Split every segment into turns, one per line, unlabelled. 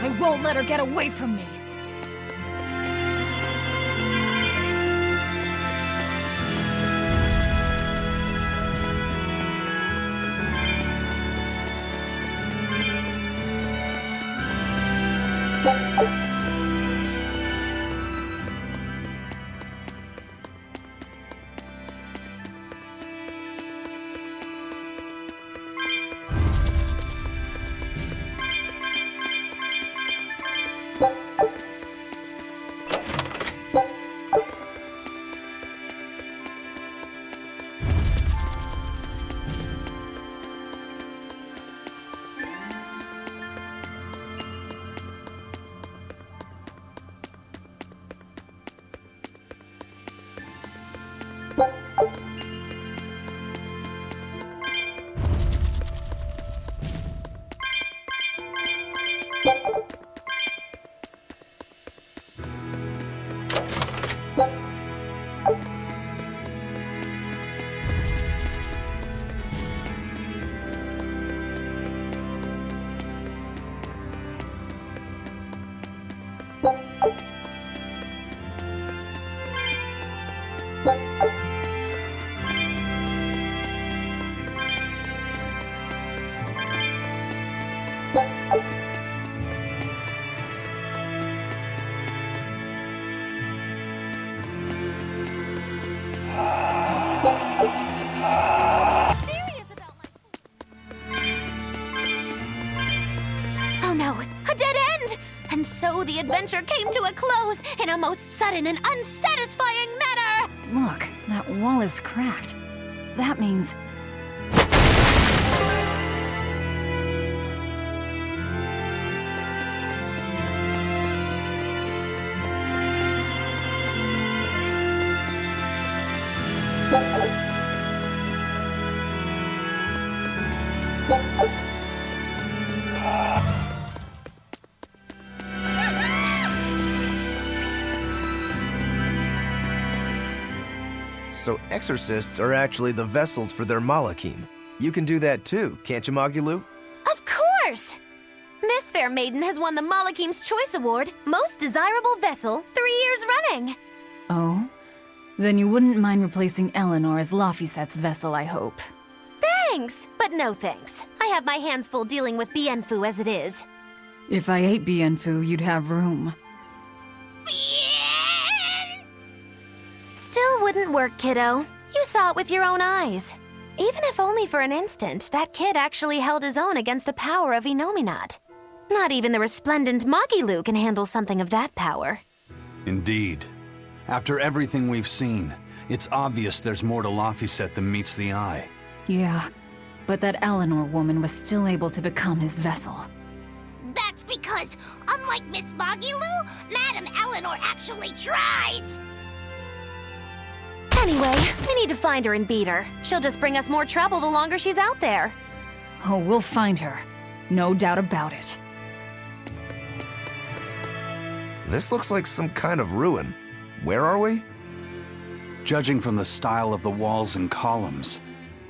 I won't let her get away from me!
So the adventure came to a close in a most sudden and unsatisfying manner!
Look, that wall is cracked. That means...
So exorcists are actually the vessels for their Malachim. You can do that too, can't you, Magilou?
Of course! This fair maiden has won the Malachim's Choice Award, Most Desirable Vessel, 3 years running.
Oh? Then you wouldn't mind replacing Eleanor as Laphicet's vessel, I hope.
Thanks, but no thanks. I have my hands full dealing with Bienfu as it is.
If I ate Bienfu, you'd have room.
Still wouldn't work, kiddo. You saw it with your own eyes. Even if only for an instant, that kid actually held his own against the power of Inominat. Not even the resplendent Magilou can handle something of that power.
Indeed. After everything we've seen, it's obvious there's more to Laphicet than meets the eye.
Yeah, but that Eleanor woman was still able to become his vessel.
That's because, unlike Miss Magilou, Madame Eleanor actually tries!
Anyway, we need to find her and beat her. She'll just bring us more trouble the longer she's out there.
Oh, we'll find her. No doubt about it.
This looks like some kind of ruin. Where are we?
Judging from the style of the walls and columns,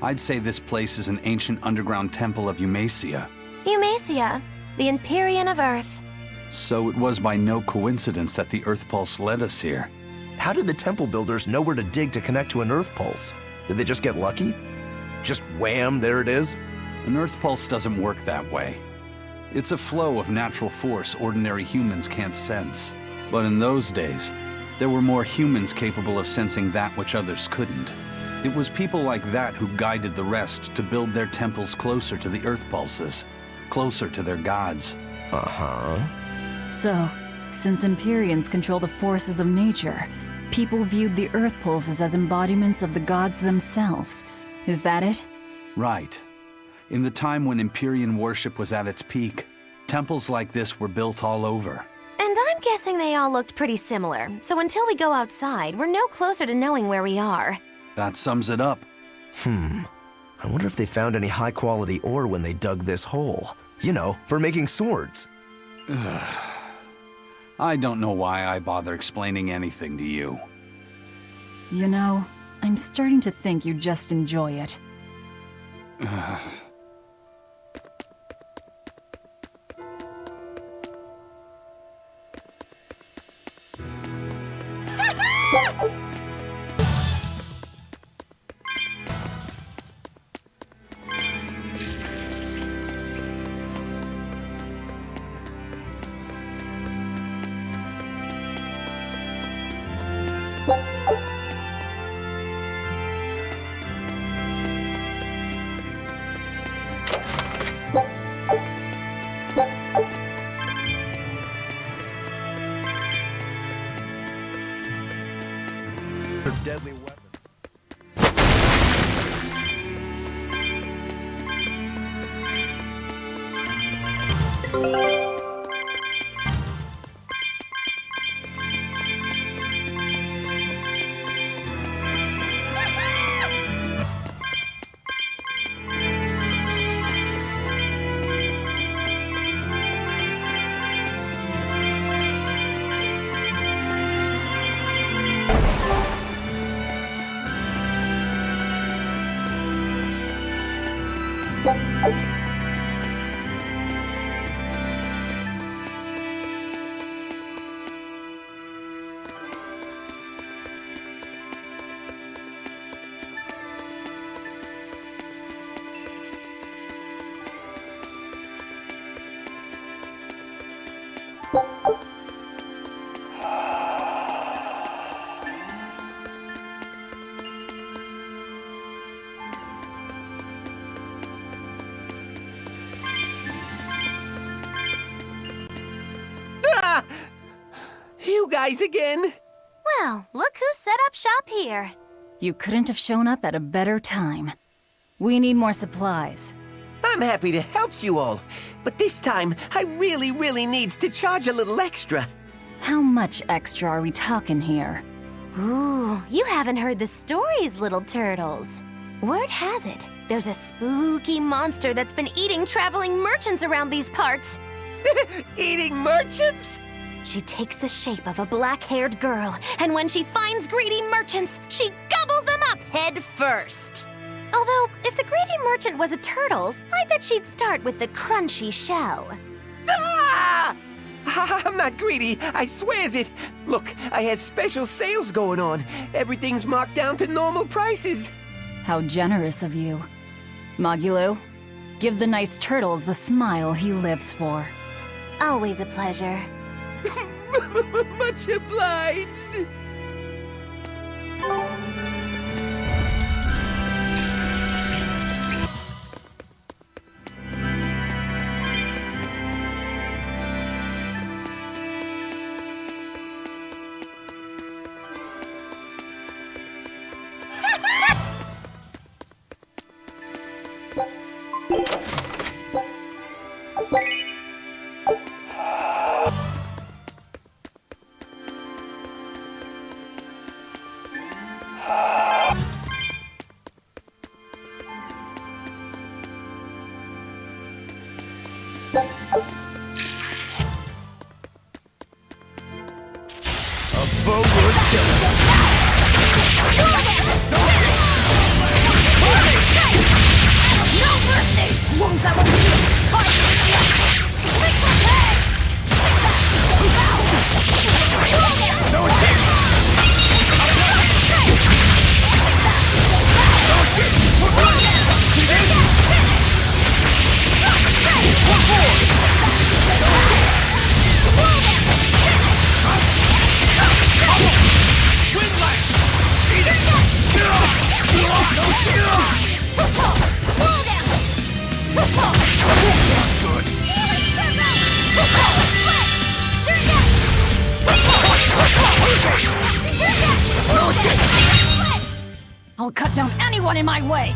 I'd say this place is an ancient underground temple of Eumacia.
Eumacia, the Empyrean of Earth.
So it was by no coincidence that the Earth Pulse led us here.
How did the temple builders know where to dig to connect to an Earth Pulse? Did they just get lucky? Just wham, there it is?
An Earth Pulse doesn't work that way. It's a flow of natural force ordinary humans can't sense. But in those days, there were more humans capable of sensing that which others couldn't. It was people like that who guided the rest to build their temples closer to the Earth Pulses, closer to their gods.
Uh-huh.
So, since Empyreans control the forces of nature, people viewed the Earth Pulses as embodiments of the gods themselves. Is that it?
Right. In the time when Empyrean worship was at its peak, temples like this were built all over.
And I'm guessing they all looked pretty similar, so until we go outside, we're no closer to knowing where we are.
That sums it up.
I wonder if they found any high-quality ore when they dug this hole. You know, for making swords.
I don't know why I bother explaining anything to you.
You know, I'm starting to think you just enjoy it.
You guys again?
Well, look who set up shop here.
You couldn't have shown up at a better time. We need more supplies.
I'm happy to help you all, but this time I really needs to charge a little extra.
How much extra are we talking here?
Ooh, you haven't heard the stories, little turtles. Word has it, there's a spooky monster that's been eating traveling merchants around these parts.
Eating merchants?
She takes the shape of a black-haired girl, and when she finds greedy merchants, she gobbles them up head first. Although, if the greedy merchant was a turtle's, I bet she'd start with the crunchy shell.
Ah! I'm not greedy, I swears it. Look, I have special sales going on. Everything's marked down to normal prices.
How generous of you. Magilo, give the nice turtles the smile he lives for.
Always a pleasure.
Much obliged.
I'll cut down anyone in my way!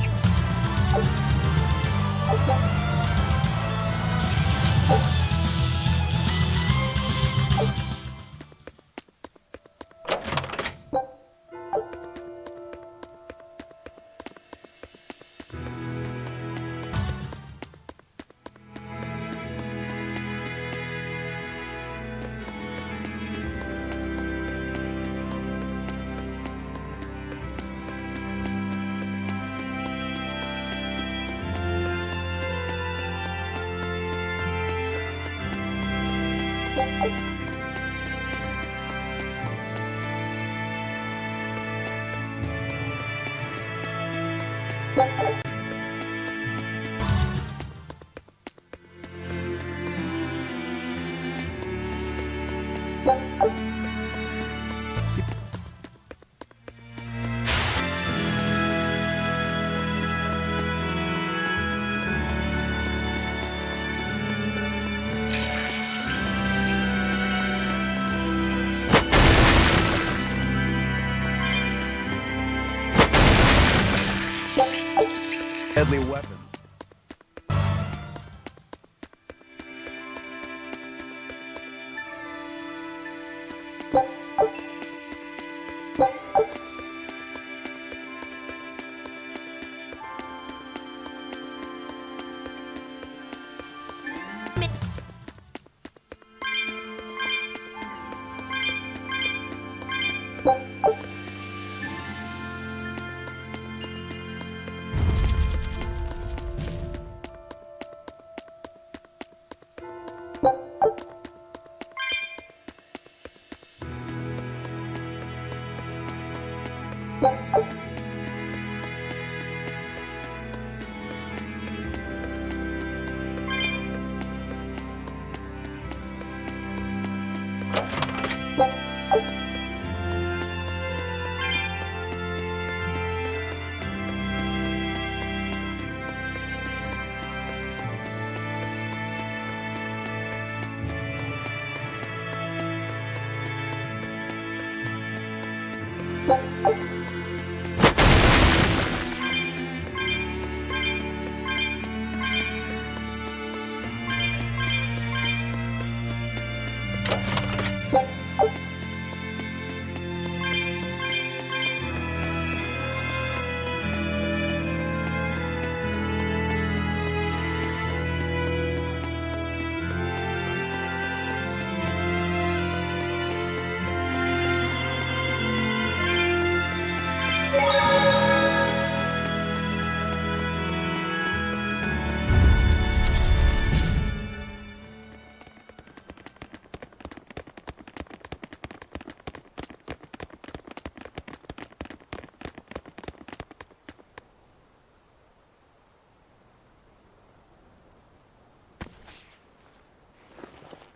Deadly weapons.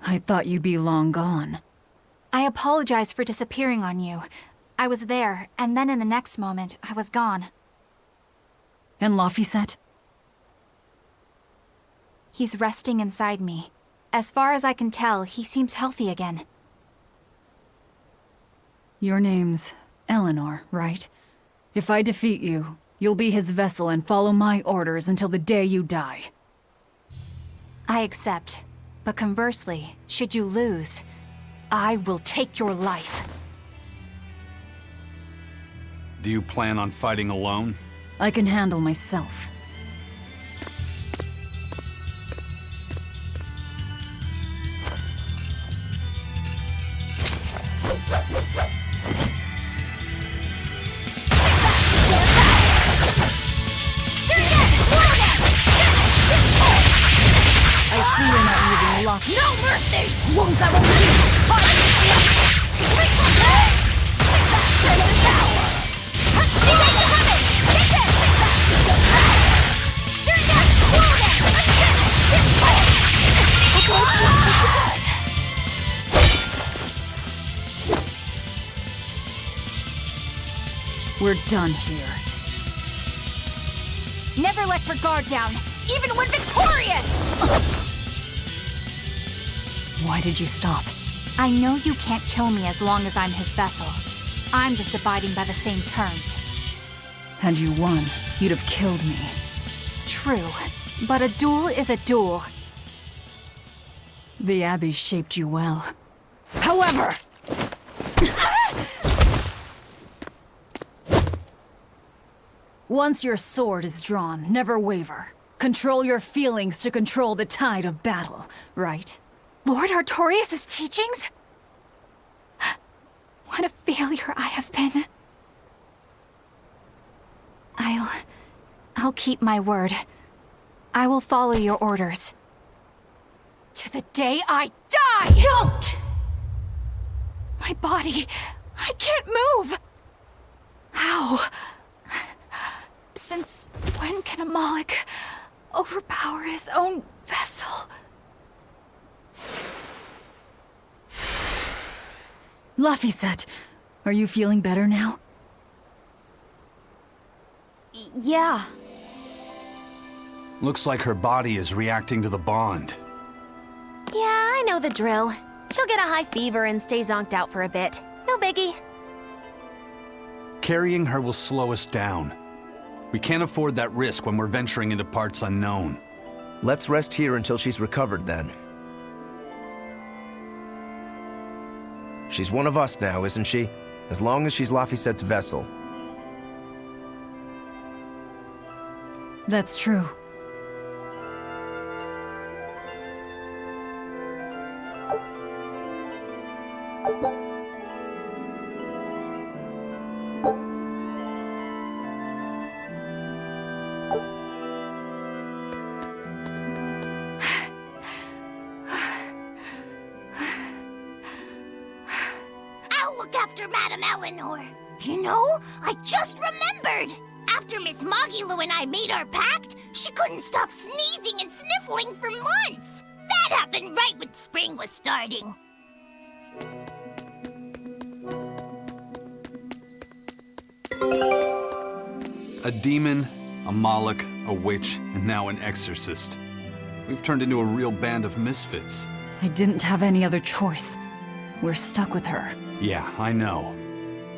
I thought you'd be long gone.
I apologize for disappearing on you. I was there, and then in the next moment, I was gone.
And Laphicet?
He's resting inside me. As far as I can tell, he seems healthy again.
Your name's Eleanor, right? If I defeat you, you'll be his vessel and follow my orders until the day you die.
I accept. But conversely, should you lose, I will take your life.
Do you plan on fighting alone?
I can handle myself. I see you're not using luck.
No mercy!
Won't that be? We're done here.
Never let your guard down, even when victorious!
Why did you stop?
I know you can't kill me as long as I'm his vessel. I'm just abiding by the same terms.
Had you won, you'd have killed me.
True, but a duel is a duel.
The Abbey shaped you well. However... Once your sword is drawn, never waver. Control your feelings to control the tide of battle, right?
Lord Artorias' teachings? What a failure I have been. I'll keep my word. I will follow your orders. To the day I die! Don't! My body, I can't move! How? Since when can a Moloch overpower his own vessel?
Laphicet, are you feeling better now?
Yeah.
Looks like her body is reacting to the bond.
Yeah, I know the drill. She'll get a high fever and stay zonked out for a bit. No biggie.
Carrying her will slow us down. We can't afford that risk when we're venturing into parts unknown.
Let's rest here until she's recovered then. She's one of us now, isn't she? As long as she's Laphicet's vessel.
That's true.
I'll look after Madame Eleanor. You know, I just remembered. After Miss Magilu and I made our pact, she couldn't stop sneezing and sniffling for months. That happened right when spring was starting.
A demon, a Moloch, a witch, and now an exorcist. We've turned into a real band of misfits.
I didn't have any other choice. We're stuck with her.
Yeah, I know.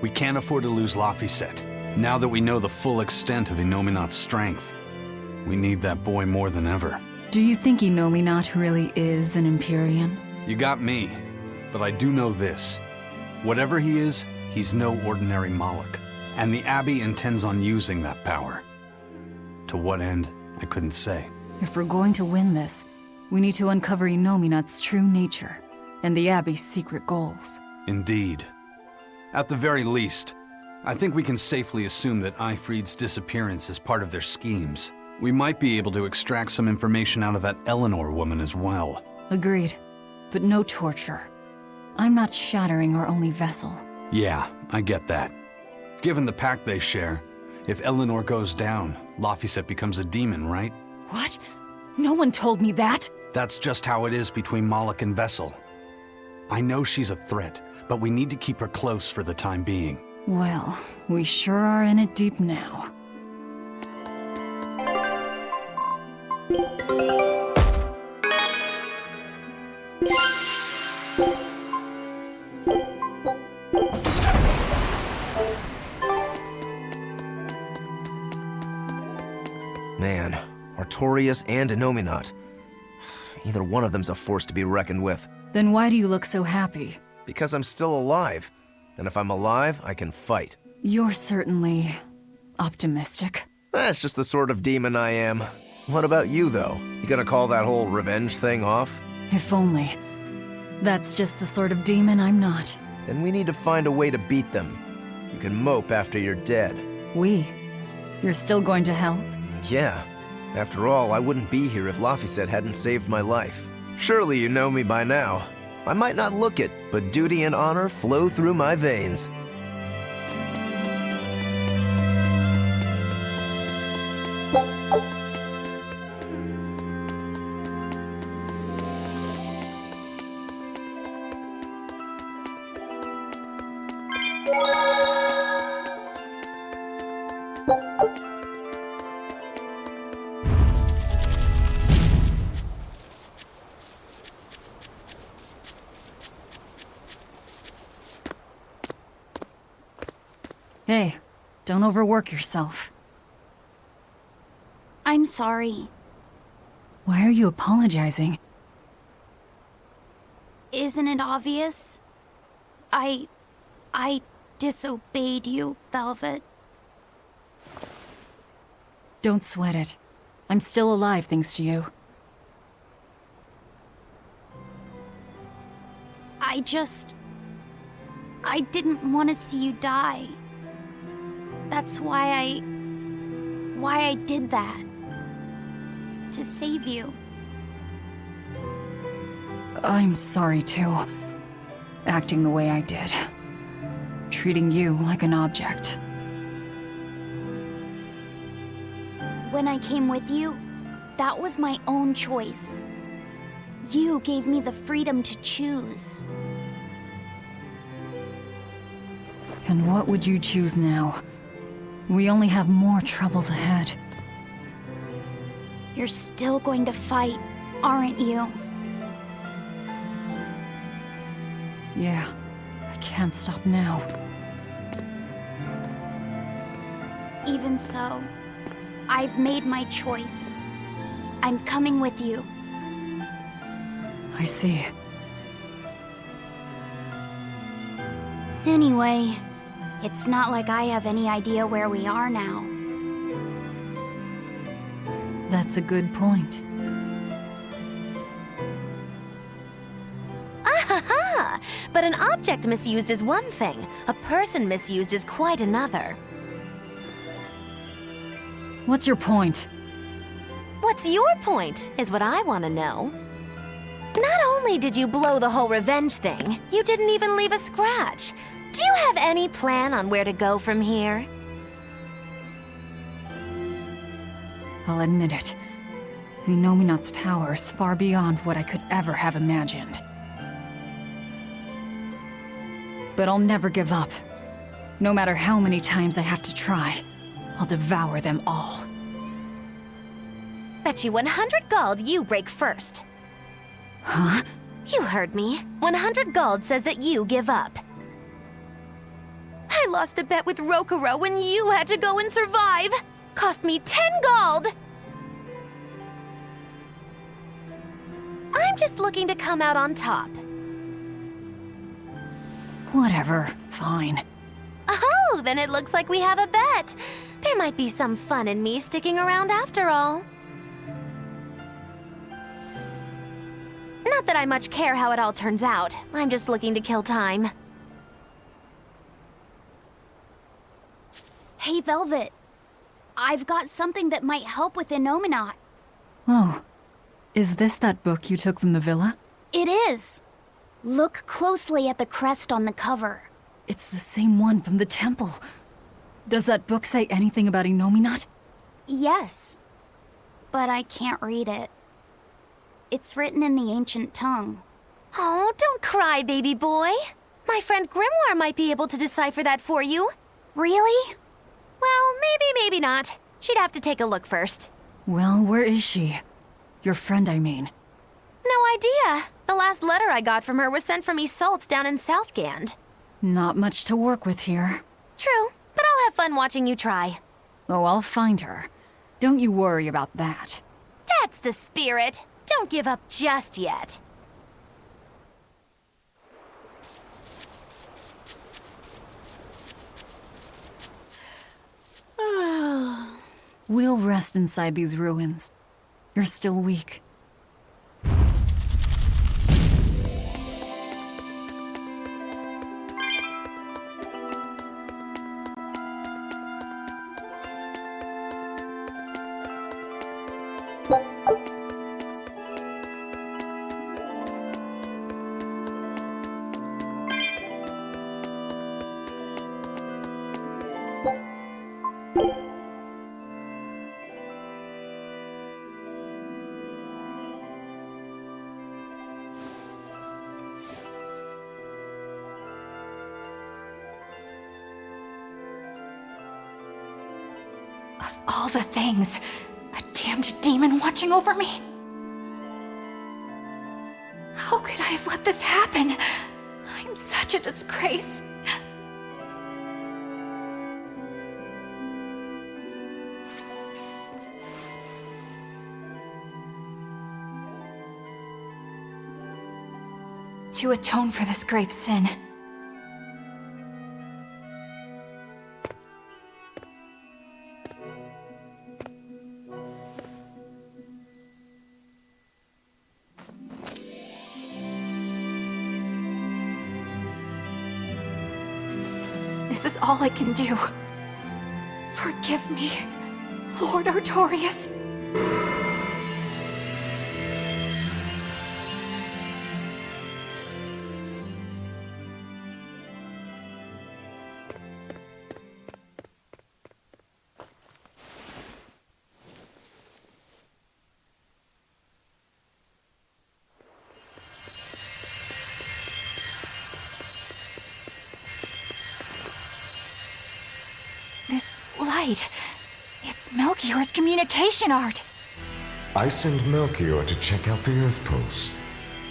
We can't afford to lose Laphicet. Now that we know the full extent of Inominat's strength, we need that boy more than ever.
Do you think Inominat really is an Empyrean?
You got me, but I do know this. Whatever he is, he's no ordinary Moloch, and the Abbey intends on using that power. To what end, I couldn't say.
If we're going to win this, we need to uncover Inominat's true nature and the Abbey's secret goals.
Indeed. At the very least, I think we can safely assume that Ifrid's disappearance is part of their schemes. We might be able to extract some information out of that Eleanor woman as well.
Agreed. But no torture. I'm not shattering our only vessel.
Yeah, I get that. Given the pact they share, if Eleanor goes down, Laphicet becomes a demon, right?
What? No one told me that!
That's just how it is between Moloch and Vessel. I know she's a threat, but we need to keep her close for the time being.
Well, we sure are in it deep now.
Man, Artorias and Innominat. Either one of them's a force to be reckoned with.
Then why do you look so happy?
Because I'm still alive. And if I'm alive, I can fight.
You're certainly optimistic.
That's just the sort of demon I am. What about you, though? You gonna call that whole revenge thing off?
If only. That's just the sort of demon I'm not.
Then we need to find a way to beat them. You can mope after you're dead.
We? You're still going to help?
Yeah. After all, I wouldn't be here if Laphicet hadn't saved my life. Surely you know me by now. I might not look it, but duty and honor flow through my veins.
Hey, don't overwork yourself.
I'm sorry.
Why are you apologizing?
Isn't it obvious? I disobeyed you, Velvet.
Don't sweat it. I'm still alive thanks to you.
I didn't want to see you die. That's why I did that. To save you.
I'm sorry too. Acting the way I did. Treating you like an object.
When I came with you, that was my own choice. You gave me the freedom to choose.
And what would you choose now? We only have more troubles ahead.
You're still going to fight, aren't you?
Yeah, I can't stop now.
Even so, I've made my choice. I'm coming with you.
I see.
Anyway, it's not like I have any idea where we are now.
That's a good point.
Ah-ha-ha! But an object misused is one thing. A person misused is quite another.
What's your point?
What's your point, is what I want to know. Not only did you blow the whole revenge thing, you didn't even leave a scratch. Do you have any plan on where to go from here?
I'll admit it. Innominat's power is far beyond what I could ever have imagined. But I'll never give up. No matter how many times I have to try, I'll devour them all.
Bet you 100 gold you break first.
Huh?
You heard me. 100 gold says that you give up. I lost a bet with Rokuro when you had to go and survive. Cost me 10 gold. I'm just looking to come out on top.
Whatever, fine.
Oh, then it looks like we have a bet. There might be some fun in me sticking around after all. Not that I much care how it all turns out. I'm just looking to kill time.
Hey, Velvet. I've got something that might help with Innominat.
Oh, is this that book you took from the villa?
It is. Look closely at the crest on the cover.
It's the same one from the temple. Does that book say anything about Innominat?
Yes, but I can't read it. It's written in the ancient tongue.
Oh, don't cry, baby boy. My friend Grimoire might be able to decipher that for you.
Really?
Well, maybe not. She'd have to take a look first.
Well, where is she? Your friend, I mean.
No idea. The last letter I got from her was sent from Ysault down in Southgand.
Not much to work with here.
True, but I'll have fun watching you try.
Oh, I'll find her. Don't you worry about that.
That's the spirit. Don't give up just yet.
We'll rest inside these ruins. You're still weak.
All the things. A damned demon watching over me. How could I have let this happen? I'm such a disgrace. To atone for this grave sin, this is all I can do. Forgive me, Lord Artorias. This light, it's Melchior's communication art.
I send Melchior to check out the Earth Pulse.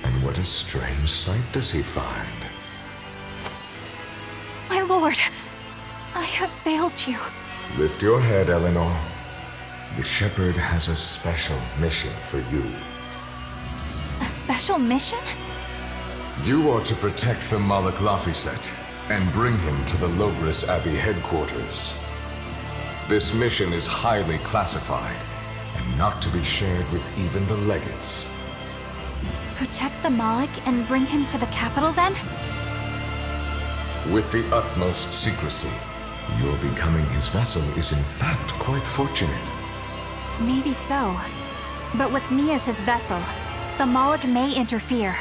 And what a strange sight does he find?
My lord, I have failed you.
Lift your head, Eleanor. The Shepherd has a special mission for you.
A special mission?
You are to protect the Malak Laphicet and bring him to the Logris Abbey headquarters. This mission is highly classified and not to be shared with even the legates.
Protect the Malak and bring him to the capital, then?
With the utmost secrecy. Your becoming his vessel is in fact quite fortunate.
Maybe so. But with me as his vessel, the Malak may interfere.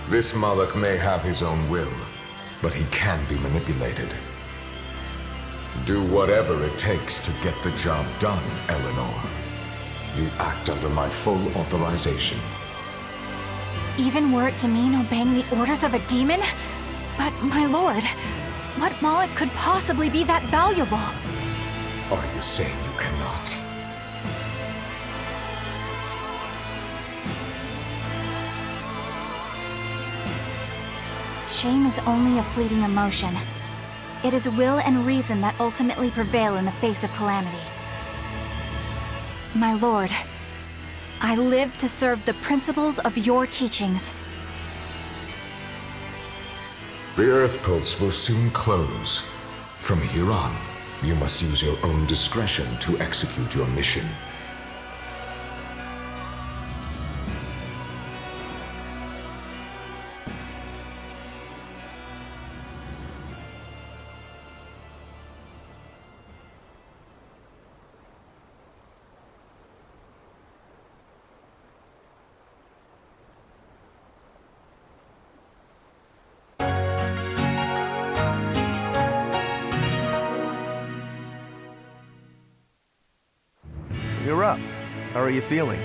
This Malak may have his own will, but he can be manipulated. Do whatever it takes to get the job done, Eleanor. You act under my full authorization.
Even were it to mean obeying the orders of a demon? But, my lord, what Malak could possibly be that valuable?
Are you saying you cannot?
Shame is only a fleeting emotion. It is will and reason that ultimately prevail in the face of calamity. My lord, I live to serve the principles of your teachings.
The Earth Pulse will soon close. From here on, you must use your own discretion to execute your mission.
You're up. How are you feeling?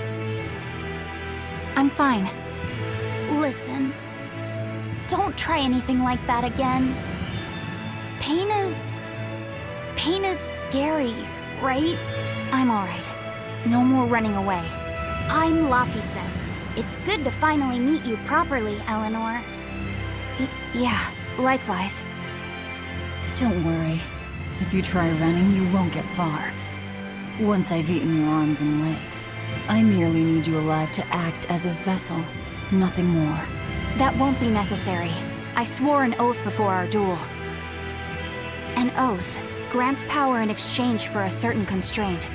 I'm fine.
Listen, don't try anything like that again. Pain is scary, right?
I'm alright. No more running away.
I'm Laphicet. It's good to finally meet you properly, Eleanor.
Yeah, likewise.
Don't worry. If you try running, you won't get far. Once I've eaten your arms and legs, I merely need you alive to act as his vessel. Nothing more.
That won't be necessary. I swore an oath before our duel. An oath grants power in exchange for a certain constraint.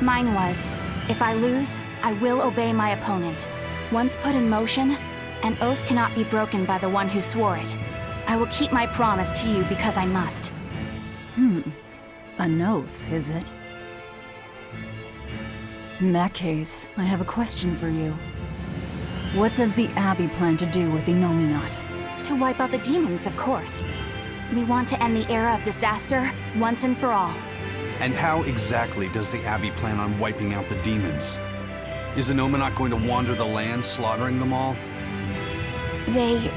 Mine was, if I lose, I will obey my opponent. Once put in motion, an oath cannot be broken by the one who swore it. I will keep my promise to you because I must.
An oath, is it? In that case, I have a question for you. What does the Abbey plan to do with Innominat?
To wipe out the demons, of course. We want to end the era of disaster once and for all.
And how exactly does the Abbey plan on wiping out the demons? Is Innominat going to wander the land, slaughtering them all?
They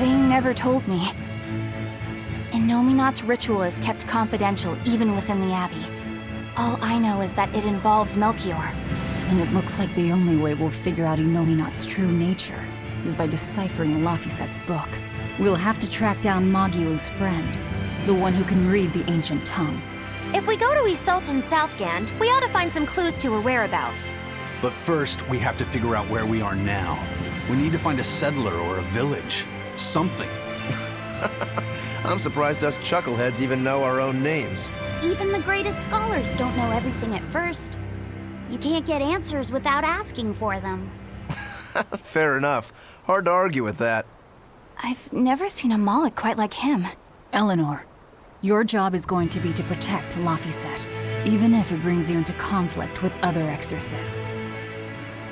never told me. Innominat's ritual is kept confidential even within the Abbey. All I know is that it involves Melchior.
And it looks like the only way we'll figure out Innominat's true nature is by deciphering Laphicet's book. We'll have to track down Magilu's friend, the one who can read the ancient tongue.
If we go to Isolde in Southgand, we ought to find some clues to her whereabouts.
But first, we have to figure out where we are now. We need to find a settler or a village. Something.
I'm surprised us chuckleheads even know our own names.
Even the greatest scholars don't know everything at first. You can't get answers without asking for them.
Fair enough. Hard to argue with that.
I've never seen a Moloch quite like him.
Eleanor, your job is going to be to protect Laphicet, even if it brings you into conflict with other exorcists.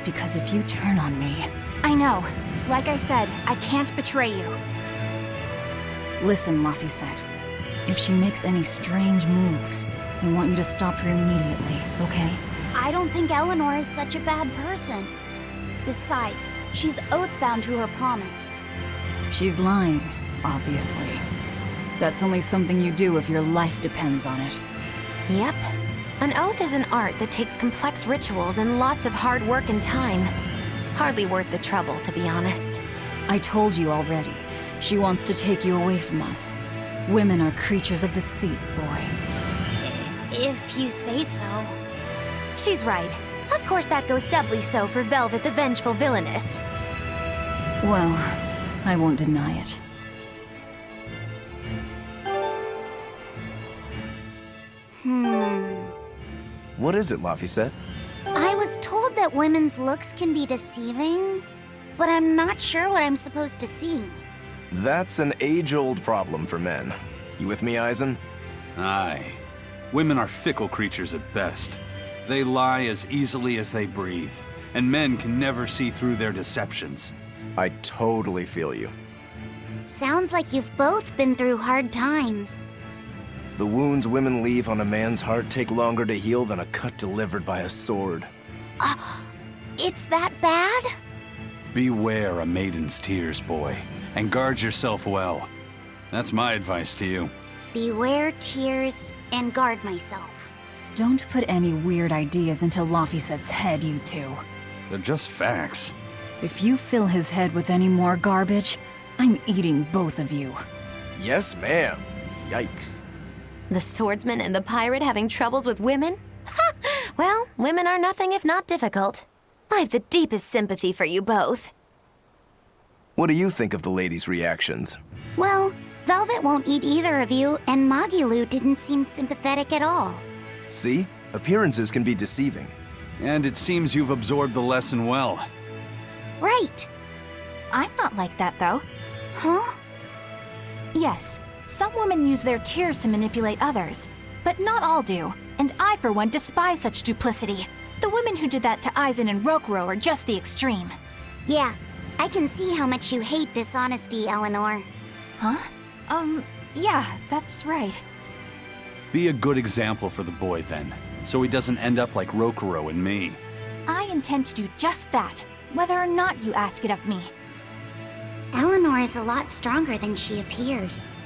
Because if you turn on me...
I know. Like I said, I can't betray you.
Listen, Laphicet. If she makes any strange moves, I want you to stop her immediately, okay?
I don't think Eleanor is such a bad person. Besides, she's oath-bound to her promise.
She's lying, obviously. That's only something you do if your life depends on it.
Yep. An oath is an art that takes complex rituals and lots of hard work and time. Hardly worth the trouble, to be honest.
I told you already. She wants to take you away from us. Women are creatures of deceit, boy.
If you say so.
She's right. Of course that goes doubly so for Velvet the Vengeful Villainess.
Well, I won't deny it.
What is it, Laphicet?
I was told that women's looks can be deceiving, but I'm not sure what I'm supposed to see.
That's an age-old problem for men. You with me, Eisen?
Aye. Women are fickle creatures at best. They lie as easily as they breathe, and men can never see through their deceptions.
I totally feel you.
Sounds like you've both been through hard times.
The wounds women leave on a man's heart take longer to heal than a cut delivered by a sword.
It's that bad?
Beware a maiden's tears, boy, and guard yourself well. That's my advice to you.
Beware tears and guard myself.
Don't put any weird ideas into Laphicet's head, you two.
They're just facts.
If you fill his head with any more garbage, I'm eating both of you.
Yes, ma'am. Yikes.
The swordsman and the pirate having troubles with women? Ha! Well, women are nothing if not difficult. I've the deepest sympathy for you both.
What do you think of the ladies' reactions?
Well, Velvet won't eat either of you, and Magilu didn't seem sympathetic at all.
See? Appearances can be deceiving.
And it seems you've absorbed the lesson well.
Right.
I'm not like that, though.
Huh?
Yes, some women use their tears to manipulate others, but not all do, and I, for one, despise such duplicity. The women who did that to Eisen and Rokuro are just the extreme.
Yeah, I can see how much you hate dishonesty, Eleanor.
Huh? Yeah, that's right.
Be a good example for the boy, then, so he doesn't end up like Rokuro and me.
I intend to do just that, whether or not you ask it of me.
Eleanor is a lot stronger than she appears.